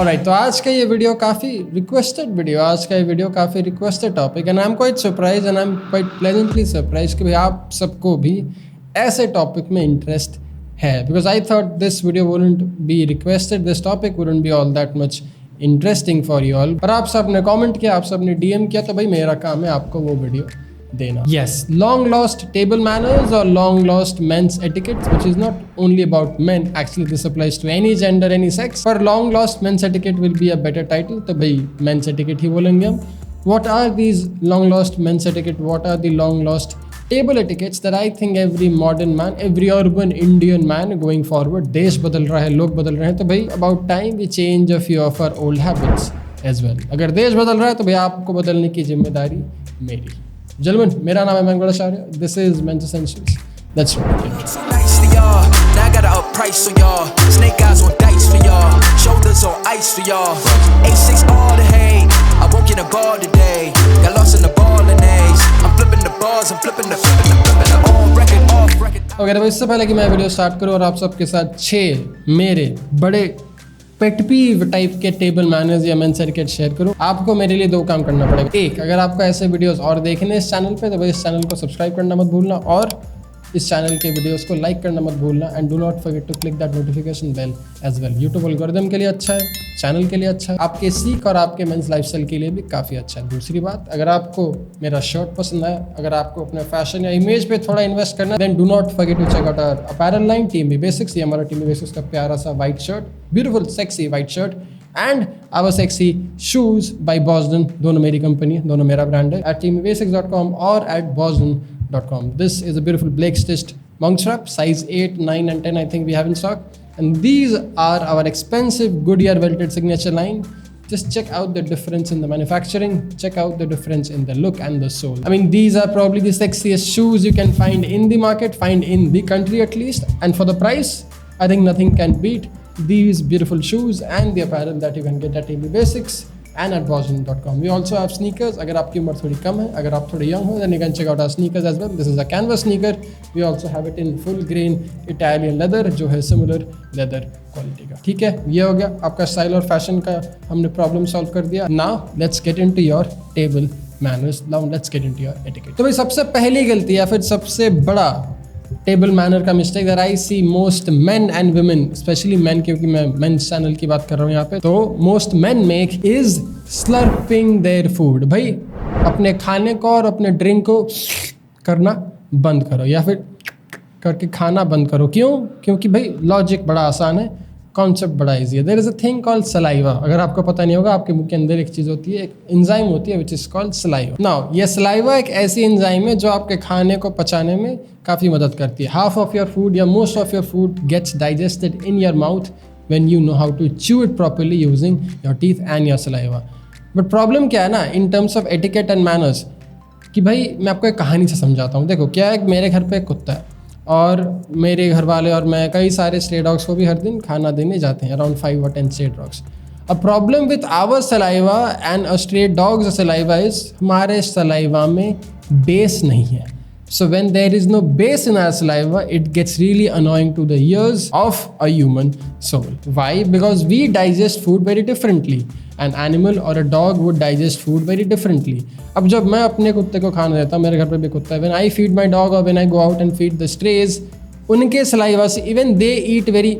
Alright, तो आज का ये वीडियो काफ़ी requested topic and I am quite surprise and I am quite pleasantly surprise कि भाई आप सबको भी ऐसे टॉपिक में इंटरेस्ट है, because I thought this video wouldn't be requested, this topic wouldn't be all that much interesting for you all, पर आप सब ने कॉमेंट किया, आप सब ने डीएम किया, तो भाई मेरा काम है आपको वो वीडियो देना. Yes, long lost table manners or long lost men's etiquette, which is not only about men, actually this applies to any gender, any sex, पर long lost men's etiquette will be a better title, तो भाई men's etiquette ही बोलेंगे हम. What are these long lost men's etiquette? What are the long lost table etiquettes that I think every modern man, every urban Indian man going forward, देश बदल रहा है, लोग बदल रहे हैं, तो भाई about time we change a few of our old habits as well. अगर देश बदल रहा है तो भाई आपको बदलने की जिम्मेदारी मेरी. Gentlemen, मेरा नाम है मंगल आचार्य. This is Men's Essentials. Let's roll. Now I got to up price on y'all. Snake eyes on dice for y'all. Shoulders on ice for y'all. A6 all the hate. I woke in a bar today. Got lost in the ball and A's. I'm flipping the bars. I'm flipping the on record, off record. Okay, तो इससे पहले कि मैं video start करूँ और आप सबके साथ 6 मेरे बड़े पेट पीव टाइप के टेबल मैनर्स या मेंस एटिकेट शेयर करूँ, आपको मेरे लिए 2 काम करना पड़ेगा. एक, अगर आपको ऐसे वीडियोस और देखने इस चैनल पे, तो भाई इस चैनल को सब्सक्राइब करना मत भूलना और इस चैनल के वीडियोस को लाइक करना मत भूलना. And do not forget to click that notification bell as well. YouTube algorithm के लिए अच्छा है, चैनल के लिए अच्छा है, आपके सीख और आपके मेंस लाइफस्टाइल के लिए भी काफ़ी अच्छा है. दूसरी बात, अगर आपको मेरा शर्ट पसंद आया, अगर आपको अपने फैशन या इमेज पे थोड़ा इन्वेस्ट करना है, then do not forget to check out our apparel line team be basics. ये हमारा टीम बी बेसिक्स का प्यारा सा white shirt, beautiful sexy white shirt and our sexy shoes by Boston. दोनों मेरी कंपनी, दोनों मेरा ब्रांड है. at teambasics.com और at boston.com. This is a beautiful Blake stitched monk strap, size 8, 9 and 10 I think we have in stock, and these are our expensive Goodyear welted signature line. Just check out the difference in the manufacturing, check out the difference in the look and the sole. I mean, these are probably the sexiest shoes you can find in the market, find in the country at least, and for the price I think nothing can beat these beautiful shoes and the apparel that you can get at TB Basics and at boston.com. We also have sneakers. अगर आपकी उम्र थोड़ी कम है, अगर आप थोड़े young हो, then you can check out our sneakers as well. This is a canvas sneaker. We also have it in full grain Italian leather, जो है similar leather quality का. ठीक है, ये हो गया आपका स्टाइल और फैशन का हमने प्रॉब्लम सॉल्व कर दिया. Now let's get into your table manners. Now let's get into your etiquette. तो भाई सबसे पहली गलती या फिर सबसे बड़ा टेबल मैनर का mistake that I see most men and women, specially men, क्योंकि मैं मेंस चैनल की बात कर रहा हूँ यहाँ पे, तो most men make is slurping their food. भाई अपने खाने को और अपने ड्रिंक को करना बंद करो या फिर करके खाना बंद करो. क्यों? क्योंकि भाई लॉजिक बड़ा आसान है, कॉन्सेप्ट बड़ा इजी है. There is a thing called saliva. अगर आपको पता नहीं होगा, आपके मुंह के अंदर एक चीज़ होती है, एक एंजाइम होती है which is called saliva. Now ये सलाइवा एक ऐसी एंजाइम है जो आपके खाने को पचाने में काफ़ी मदद करती है. हाफ ऑफ योर फूड या most of your food gets digested in your mouth when you know how to chew it properly using your teeth and your saliva. But problem क्या है ना, in terms of etiquette and manners, कि भाई मैं आपको एक कहानी से समझाता हूँ. देखो क्या है, मेरे घर पे एक कुत्ता है और मेरे घर वाले और मैं कई सारे स्ट्रे डॉग्स को भी हर दिन खाना देने जाते हैं, around 5 or 10 stray dogs. A problem with our saliva and a stray dogs saliva is हमारे सलाइवा में बेस नहीं है. So when there is no base in our saliva, it gets really annoying to the ears of a human soul. Why? Because we digest food very differently. An animal or a dog would digest food very differently. अब जब मैं अपने कुत्ते को खाना देता हूँ, मेरे घर पे भी कुत्ता है, when I feed my dog or when I go out and feed the strays, उनके सलाइवा से even they eat very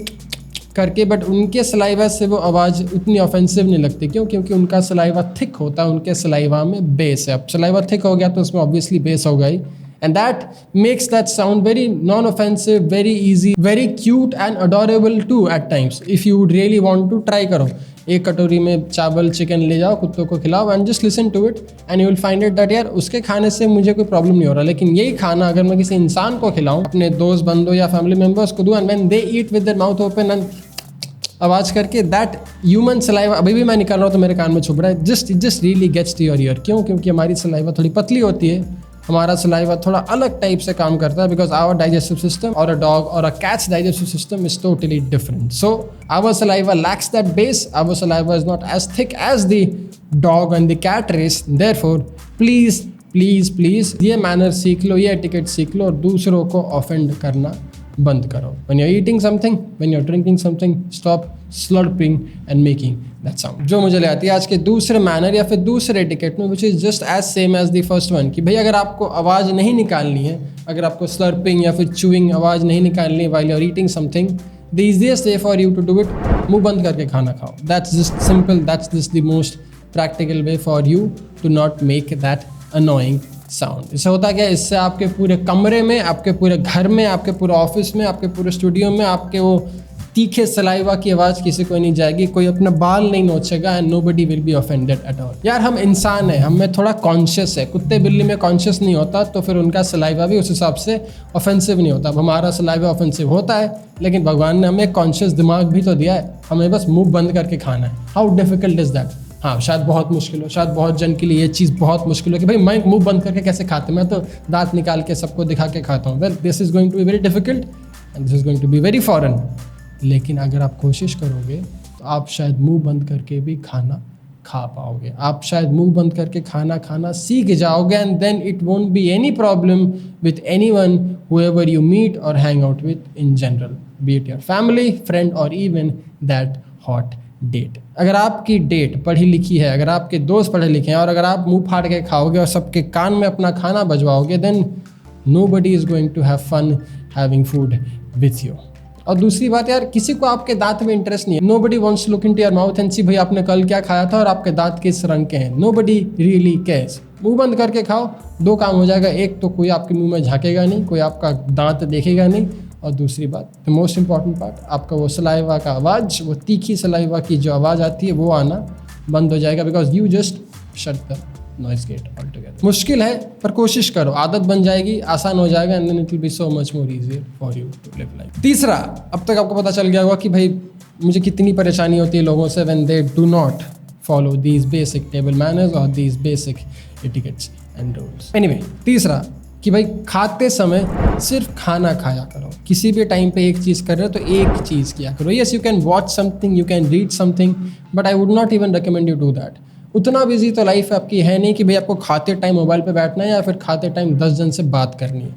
करके, बट उनके सलाइवा से वो आवाज़ उतनी ऑफेंसिव नहीं लगती. क्यों? क्योंकि उनका सलाइवा थिक होता है, उनके सलाइवा में बेस है. अब सलाइवा थिक हो गया तो उसमें ऑब्वियसली बेस होगा ही, and that makes that sound very non-offensive, very easy, very cute and adorable too at times. If you would really want to try करो, एक कटोरी में चावल चिकन ले जाओ, कुत्तों को खिलाओ and just listen to it and you will find it that यार उसके खाने से मुझे कोई प्रॉब्लम नहीं हो रहा, लेकिन यही खाना अगर मैं किसी इंसान को खिलाऊं, अपने दोस्त बंदों या फैमिली मेम्बर्स को दूं, and when they eat with their mouth open and आवाज़ करके, दैट ह्यूमन सलाइवा अभी भी मैं निकाल रहा हूँ तो मेरे कान में छुप रहा है, just really gets to your ear. क्यों? क्योंकि हमारी सलाइवा थोड़ी पतली होती है, हमारा सलाइवा थोड़ा अलग टाइप से काम करता है, बिकॉज आवर डाइजेस्टिव सिस्टम और अ डॉग और a cat's digestive system is totally different. So our saliva lacks that base, our saliva is not as thick as the dog and the cat race. Therefore please ये manner सीख लो, ये etiquette सीख लो और दूसरों को offend करना बंद करो। When you're eating something, when you're drinking something, stop slurping and making that sound। जो मुझे ले आती है आज के दूसरे मैनर या फिर दूसरे एटिकेट में, which is just as same as the first one, कि भाई अगर आपको आवाज़ नहीं निकालनी है, अगर आपको slurping या फिर chewing आवाज़ नहीं निकालनी है while you're eating something, the easiest way for you to do it, मुंह बंद करके खाना खाओ। That's just simple, that's just the most practical way for you to not make that annoying sound. इससे होता क्या है, इससे आपके पूरे कमरे में, आपके पूरे घर में, आपके पूरे ऑफिस में, आपके पूरे स्टूडियो में आपके वो तीखे सलाइवा की आवाज़ किसी को नहीं जाएगी, कोई अपना बाल नहीं नोचेगा and nobody will be offended at all. यार हम इंसान हैं, हमें थोड़ा कॉन्शियस है, कुत्ते बिल्ली में कॉन्शियस नहीं होता तो फिर उनका सलाइवा भी उस हिसाब से ऑफेंसिव नहीं होता। अब हमारा सलाइवा ऑफेंसिव होता है, लेकिन भगवान ने हमें कॉन्शियस दिमाग भी तो दिया है, हमें बस मुँह बंद करके खाना है। How difficult is that? हाँ शायद बहुत मुश्किल हो, शायद बहुत जन के लिए ये चीज़ बहुत मुश्किल हो कि भाई मैं मुंह बंद करके कैसे खाते, मैं तो दांत निकाल के सबको दिखा के खाता हूँ। Well this is going to be very difficult and this is going to be very foreign. लेकिन अगर आप कोशिश करोगे तो आप शायद मुंह बंद करके भी खाना खा पाओगे, आप शायद मुंह बंद करके खाना सीख जाओगे and then it won't be any problem with anyone whoever you meet और hang out with in general, be it your family, friend और इवन दैट हॉट डेट। अगर आपकी डेट पढ़ी लिखी है, अगर आपके दोस्त पढ़े लिखे हैं और अगर आप मुंह फाड़ के खाओगे और सबके कान में अपना खाना बजवाओगे, then nobody is going to have fun having food with you. और दूसरी बात यार, किसी को आपके दांत में इंटरेस्ट नहीं है। Nobody wants to look into your mouth and see भाई आपने कल क्या खाया था और आपके दांत किस रंग के हैं। Nobody really cares. मुंह बंद करके खाओ, दो काम हो जाएगा, एक तो कोई आपके मुंह में झाँकेगा नहीं, कोई आपका दांत देखेगा नहीं, और दूसरी बात द मोस्ट इंपॉर्टेंट पार्ट, आपका वो सलाइवा का आवाज़, वो तीखी सलाइवा की जो आवाज़ आती है वो आना बंद हो जाएगा, because you just shut the noise get all together. मुश्किल है पर कोशिश करो, आदत बन जाएगी, आसान हो जाएगा and then it will be so much more easier for you to live life. तीसरा, अब तक आपको पता चल गया होगा कि भाई मुझे कितनी परेशानी होती है लोगों से when they do not follow these basic table manners और these basic etiquettes and rules. Anyway, तीसरा कि भाई खाते समय सिर्फ खाना खाया करो। किसी भी टाइम पे एक चीज़ कर रहे हो तो एक चीज़ किया करो। Yes you can watch something, you can read something, but I would not even recommend you do that. उतना बिजी तो लाइफ आपकी है नहीं कि भाई आपको खाते टाइम मोबाइल पे बैठना है या फिर खाते टाइम 10 जन से बात करनी है।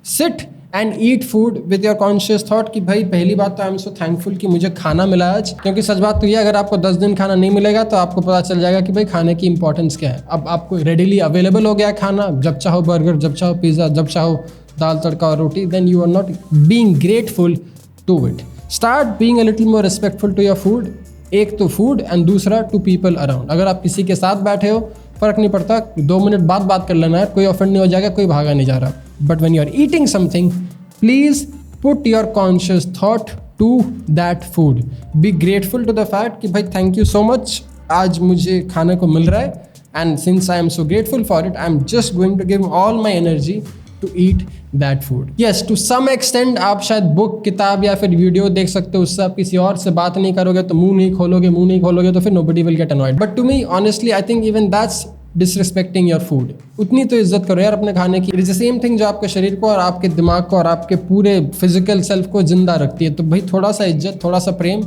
Sit and eat food with your conscious thought कि भाई पहली बात तो आई एम सो थैंकफुल कि मुझे खाना मिला आज, क्योंकि सच बात तो ये अगर आपको 10 दिन खाना नहीं मिलेगा तो आपको पता चल जाएगा कि भाई खाने की इंपॉर्टेंस क्या है। अब आपको रेडिली अवेलेबल हो गया खाना, जब चाहो बर्गर, जब चाहो पिज़्ज़ा, जब चाहो दाल तड़का और रोटी, then you are not being grateful to it. Start being a little more respectful to your food. एक तो फूड एंड दूसरा टू पीपल अराउंड। अगर आप किसी के साथ बैठे हो फ़र्क नहीं पड़ता, 2 मिनट बाद बात कर लेना है, कोई ऑफेंड नहीं हो जाएगा, कोई भागा नहीं जा रहा। But when you are eating something, please put your conscious thought to that food. Be grateful to the fact कि भाई थैंक यू सो मच, आज मुझे खाने को मिल रहा है and since I am so grateful for it, I am just going to give all my energy to eat that food. Yes, to some extent आप शायद बुक, किताब या फिर वीडियो देख सकते हो, उससे आप किसी और से बात नहीं करोगे तो मुंह नहीं खोलोगे तो फिर nobody will get annoyed. But to me honestly I think even that's disrespecting your food. उतनी तो इज्जत करो यार अपने खाने की। It is the same thing जो आपके शरीर को और आपके दिमाग को और आपके पूरे फिजिकल सेल्फ को जिंदा रखती है। तो भाई थोड़ा सा इज्जत, थोड़ा सा प्रेम,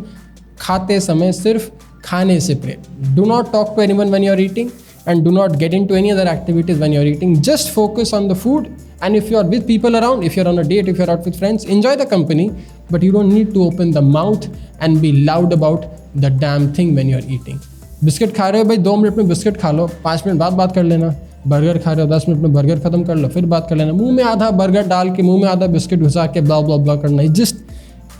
खाते समय सिर्फ खाने से प्रेम। Do not talk to anyone when you are eating and do not get into any other activities when you're eating. Just focus on the food, and if you're with people around, if you're on a date, if you're out with friends, enjoy the company, but you don't need to open the mouth and be loud about the damn thing when you're eating. Biscuit खा रहे हो भाई, 2 minute में biscuit खा लो, 5 minute बाद बात कर लेना। बर्गर खा रहे हो, 10 मिनट में बर्गर खत्म कर लो, फिर बात कर लेना। मुंह में आधा बर्गर डाल के, मुंह में आधा बिस्किट घुसा के ब्ला ब्ला ब्ला करना, it just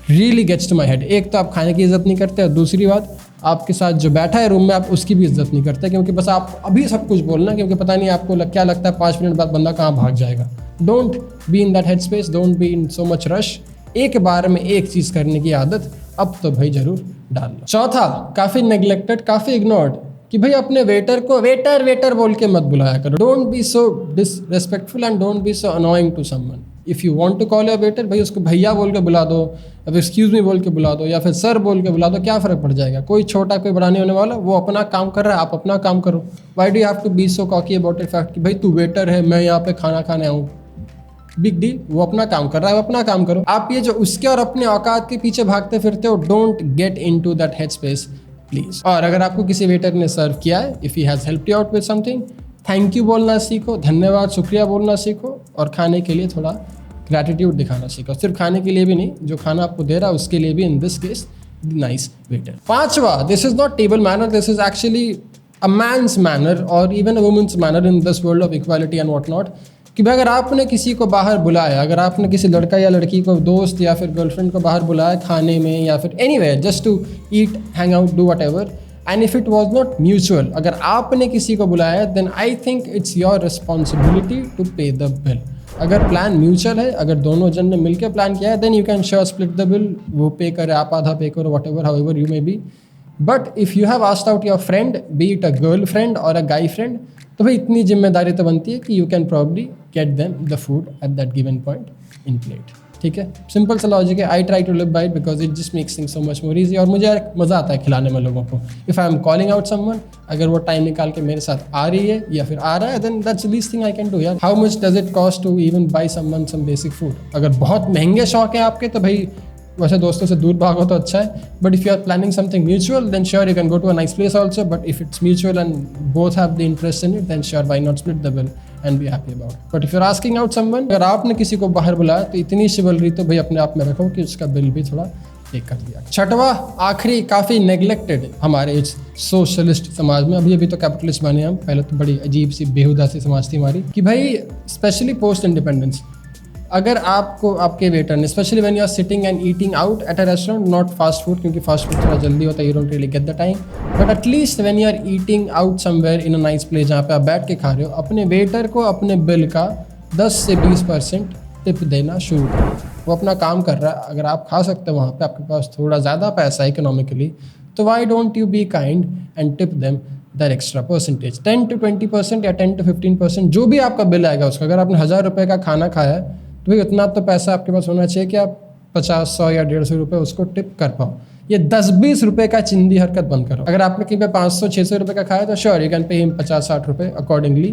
really gets to my head. एक तो आप खाने की इज्जत नहीं करते और दूसरी बात आपके साथ जो बैठा है रूम में आप उसकी भी इज्जत नहीं करते, क्योंकि बस आप अभी सब कुछ बोलना, क्योंकि पता नहीं आपको क्या लगता है 5 मिनट बाद बंदा कहाँ भाग जाएगा। Don't be in that head space, don't be in so much rush. एक बार में एक चीज़ करने की आदत अब तो भाई जरूर डाल लो। चौथा, काफ़ी नेग्लेक्टेड, काफ़ी इग्नोर्ड, कि भाई अपने वेटर को वेटर बोल के मत बुलाया करो। Don't be so disrespectful and don't be so annoying to someone. If you want to call your waiter, भाई उसको भैया बोल के बुला दो, या फिर एक्सक्यूज़ मी बोल के बुला दो, या फिर सर बोल के बुला दो, क्या फ़र्क पड़ जाएगा। कोई छोटा कोई बड़ा नहीं होने वाला, वो अपना काम कर रहा है, आप अपना काम करो। Why do you have to be so cocky about it fact कि भाई तू वेटर है, मैं यहाँ पे खाना खाने आऊँ। बिग डील, वो अपना काम कर रहा है, वो अपना काम करो। आप ये जो उसके और अपने औकात के पीछे भागते फिरते हो, don't get into that head space please. और अगर आपको किसी वेटर ने सर्व किया है, if he has helped you out with something, thank you बोलना सीखो, धन्यवाद शुक्रिया बोलना सीखो, और खाने के लिए थोड़ा ग्रैटिट्यूड दिखाना सीखो, सिर्फ खाने के लिए भी नहीं, जो खाना आपको दे रहा है उसके लिए भी, in this case nice waiter. 5वां, this is not table manner, this is actually a man's manner और even a women's manner in this world of equality and what not, कि भाई अगर आपने किसी को बाहर बुलाया, अगर आपने किसी लड़का या लड़की को, दोस्त या फिर गर्लफ्रेंड को बाहर बुलाया खाने में या फिर anywhere just to eat, hang out, do whatever, and if it was not mutual, अगर आपने किसी को बुलाया then I think it's your responsibility to pay the bill. अगर प्लान म्यूचुअल है, अगर दोनों जन ने मिलकर प्लान किया है, then you can sure split the bill, वो पे करे, आप आधा पे करो, whatever, however you may be. But if you have asked out your friend, B it a girl friend और अ गाई फ्रेंड, तो भाई इतनी जिम्मेदारी तो बनती है कि you can probably get them the food at that given point in plate. ठीक है, सिंपल सा लॉजिक है। I try to live by it because it just makes things so much more easy, और मुझे मज़ा आता है खिलाने में लोगों को। If I am calling out someone, अगर वो टाइम निकाल के मेरे साथ आ रही है या फिर आ रहा है, then that's the least thing I can do यार। How much does it cost to even buy someone some basic food? अगर बहुत महंगे शौक है आपके तो भाई वैसे दोस्तों से दूर भागो तो अच्छा है, but if you are planning something mutual then sure you can go to a nice place also, but if it's mutual and both have the interest in it then sure why not split the bill and be happy about it. But if you are asking out someone, अगर आपने किसी को बाहर बुलाया तो इतनी शिवलरी तो भाई अपने आप में रखो कि उसका बिल भी थोड़ा पे कर दिया। 6वां, आखिरी, काफ़ी नेग्लेक्टेड हमारे इस सोशलिस्ट समाज में, अभी तो कैपिटलिस्ट बने हम, पहले तो बड़ी अजीब सी बेहुदा सी समाज थी हमारी, कि भाई स्पेशली पोस्ट इंडिपेंडेंस, अगर आपको आपके वेटर ने, specially when you are sitting and eating out at a restaurant, not fast food क्योंकि फास्ट फूड थोड़ा जल्दी होता है, you don't really get the time, but at least when you are eating out somewhere in a nice place जहाँ पे आप बैठ के खा रहे हो, अपने वेटर को अपने बिल का 10 से 20% टिप देना शुरू करो। वो अपना काम कर रहा है, अगर आप खा सकते हो वहाँ पे, आपके पास थोड़ा ज़्यादा पैसा है इकोनॉमिकली, तो why don't you be kind and tip them that extra percentage, 10 to 20% या 10 to 15%, जो भी आपका बिल आएगा उसका। अगर आपने 1000 रुपये का खाना खाया है तो भाई उतना तो पैसा आपके पास होना चाहिए कि आप 50, 100 या 150 रुपये उसको टिप कर पाओ। ये 10-20 रुपये का चिंदी हरकत बंद करो। अगर आपने कहीं पे 500-600 रुपये का खाया तो sure you can pay him 50-60 रुपये अकॉर्डिंगली,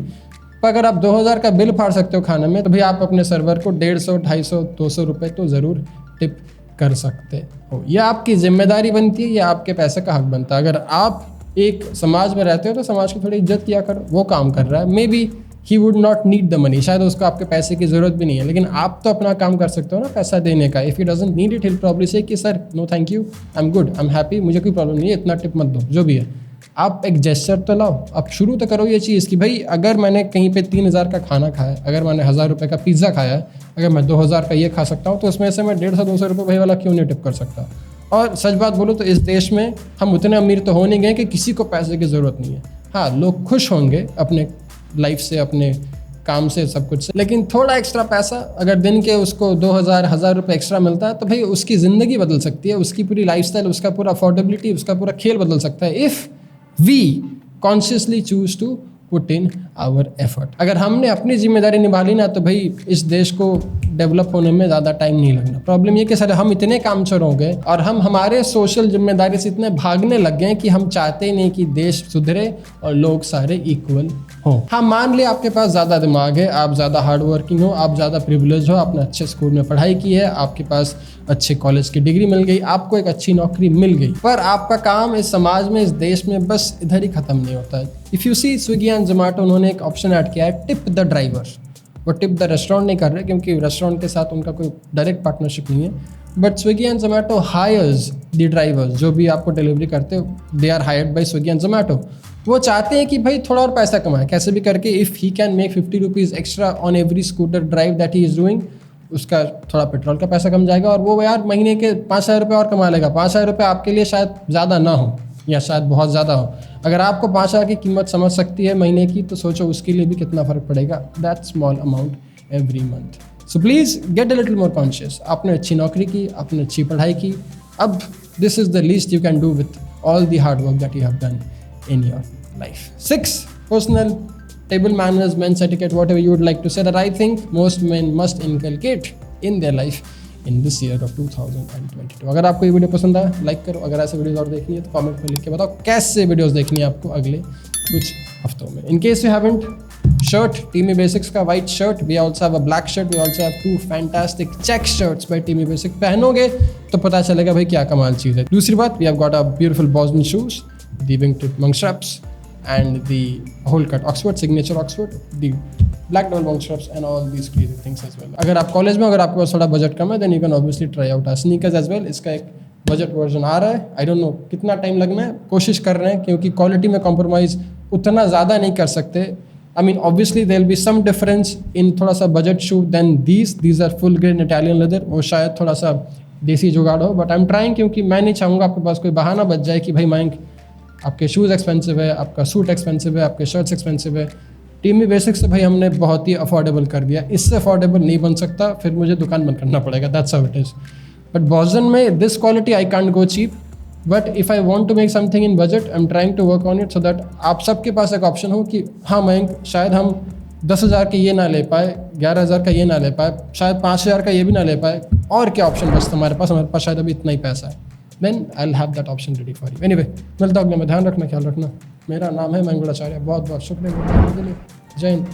पर अगर आप 2000 का बिल फाड़ सकते हो खाने में, तो भाई आप अपने सर्वर को 150, 250, 200 रुपये तो ज़रूर टिप कर सकते हो। यह आपकी जिम्मेदारी बनती है, या आपके पैसे का हक बनता है। अगर आप एक समाज में रहते हो तो समाज की थोड़ी इज्जत किया करो। वो काम कर रहा है, may be he would not need the money, शायद उसको आपके पैसे की ज़रूरत भी नहीं है, लेकिन आप तो अपना काम कर सकते हो ना पैसा देने का। If he doesn't need it, he will probably say कि sir no thank you, I am good, I am happy, मुझे कोई प्रॉब्लम नहीं है, इतना टिप मत दो, जो भी है। आप एक जेस्चर तो लाओ, आप शुरू तो करो ये चीज़ कि भाई अगर मैंने कहीं पे 3000 का खाना खाया, अगर मैंने 1000 रुपये का पिज़्ज़ा खाया, अगर मैं 2000 का ये खा सकता हूँ, तो उसमें से मैं 150-200 रुपये भाई वाला क्यों नहीं टिप कर सकता। और सच बात बोलो तो इस देश में हम उतने अमीर तो हो नहीं गए कि किसी को पैसे की ज़रूरत नहीं है। हाँ, लोग खुश होंगे अपने लाइफ से, अपने काम से, सब कुछ से, लेकिन थोड़ा एक्स्ट्रा पैसा अगर दिन के उसको 2000-1000 रुपये एक्स्ट्रा मिलता है तो भाई उसकी ज़िंदगी बदल सकती है, उसकी पूरी लाइफस्टाइल, उसका पूरा अफोर्डेबिलिटी, उसका पूरा खेल बदल सकता है। If we consciously choose to put in our effort. अगर हमने अपनी जिम्मेदारी निभा ली ना, तो भाई इस देश को डेवलप होने में ज़्यादा टाइम नहीं लगना। प्रॉब्लम ये कि सर हम इतने कामचोर हो गए और हम हमारे सोशल जिम्मेदारी से इतने भागने लग गए कि हम चाहते ही नहीं कि देश सुधरे और लोग सारे इक्वल हों। हाँ, मान लिया आपके पास ज़्यादा दिमाग है, आप ज़्यादा हार्ड वर्किंग हो, आप ज़्यादा प्रिविलेज हो, आपने अच्छे स्कूल में पढ़ाई की है, आपके पास अच्छे कॉलेज की डिग्री मिल गई, आपको एक अच्छी नौकरी मिल गई, पर आपका काम इस समाज में, इस देश में बस इधर ही ख़त्म नहीं होता है। If you see Swiggy and Zomato, उन्होंने एक ऑप्शन ऐड किया है टिप द ड्राइवर। वो टिप द रेस्टोरेंट नहीं कर रहे क्योंकि रेस्टोरेंट के साथ उनका कोई डायरेक्ट पार्टनरशिप नहीं है, but Swiggy and Zomato hires the drivers, जो भी आपको डिलीवरी करते हो, they are hired by Swiggy and Zomato. वो चाहते हैं कि भाई थोड़ा और पैसा कमाए, कैसे भी करके। If he can make 50 rupees extra on every scooter drive that he is doing, उसका थोड़ा पेट्रोल का पैसा कम जाएगा और वो यार महीने के 5000 रुपये और कमा लेगा। 5000 रुपये आपके लिए शायद ज़्यादा ना हो या शायद बहुत ज़्यादा हो। अगर आपको 5000 की कीमत समझ सकती है महीने की, तो सोचो उसके लिए भी कितना फ़र्क पड़ेगा। That small amount every month. So please get a little more conscious. आपने अच्छी नौकरी की, आपने अच्छी पढ़ाई की, अब this is the least you can do with all the hard work that you have done in your life. 6, personal table manners, men's etiquette, whatever you would like to say, that I think most men must inculcate in their life in this year of 2022. अगर आपको ये video पसंद आया like करो, अगर ऐसे videos और देखनी है तो कमेंट में लिख के बताओ कैसे वीडियोस देखनी है आपको अगले कुछ हफ्तों में। In case you haven't, shirt, Teamy Basics का white shirt, we also have a black shirt, we also have 2 fantastic check shirts by Teamy Basics। पहनोगे तो पता चलेगा भाई क्या कमाल चीज़ है। दूसरी बात, we have got a beautiful Boston shoes, the wingtip monk straps and the whole cut Oxford, signature Oxford, the black double monk straps and all these crazy things as well. अगर आप कॉलेज में, अगर आपके पास थोड़ा budget कम है, then you can obviously try out sneakers as well. इसका एक बजट वर्जन आ रहा है, आई डोंट नो कितना टाइम लगना है, कोशिश कर रहे हैं क्योंकि क्वालिटी में कॉम्प्रोमाइज़ उतना ज़्यादा नहीं कर सकते। I mean obviously there will be some difference in थोड़ा सा budget shoe than these are full grain Italian leather, वो शायद थोड़ा सा देसी जुगाड़ हो, बट आई एम ट्राइंग, क्योंकि मैं नहीं चाहूँगा आपके पास कोई बहाना बच जाए कि भाई मयंक आपके शूज़ एक्सपेंसिव है, आपका सूट एक्सपेंसिव है, आपके शर्ट्स एक्सपेंसिव है। टीमी बेसिक्स से भाई हमने बहुत ही अफोर्डेबल कर दिया, इससे अफोर्डेबल नहीं बन सकता, फिर मुझे दुकान बंद करना पड़ेगा, that's how it is. But बॉजन में this quality I can't go cheap, but if I want to make something in budget I am trying to work on it so that आप सबके पास एक ऑप्शन हो कि हाँ मयंक शायद हम 10,000 के ये ना ले पाए, 11,000 का ये ना ले पाए, शायद 5,000 का ये भी ना ले पाए, और क्या ऑप्शन बचता हमारे पास शायद अभी इतना ही पैसा है, then I will have that option ready for you. Anyway, मिलता हूँ अगले में, ध्यान रखना, ख्याल रखना। मेरा नाम है मयंक आचार्य, बहुत बहुत शुक्रिया। जय हिंद।